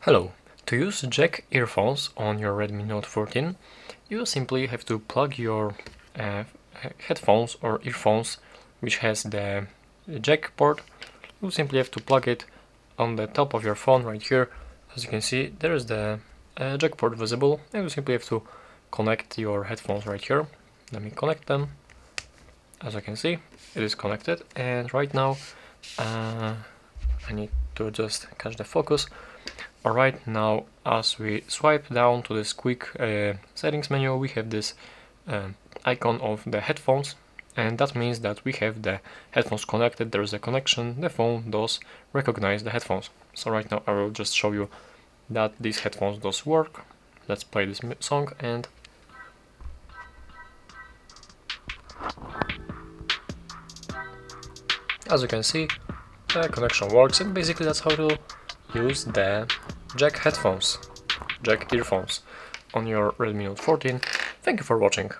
Hello! To use jack earphones on your Redmi Note 14, you simply have to plug your headphones or earphones, which has the jack port. You simply have to plug it on the top of your phone right here. As you can see, there is the jack port visible, and you simply have to connect your headphones right here. Let me connect them. As you can see, it is connected, and right now I need to just catch the focus. Alright, now as we swipe down to this quick settings menu, we have this icon of the headphones, and that means that we have the headphones connected. There is a connection. The phone does recognize the headphones. So right now I will just show you that these headphones does work. Let's play this song, and as you can see, the connection works, and basically that's how to use the jack earphones on your Redmi Note 14. Thank you for watching.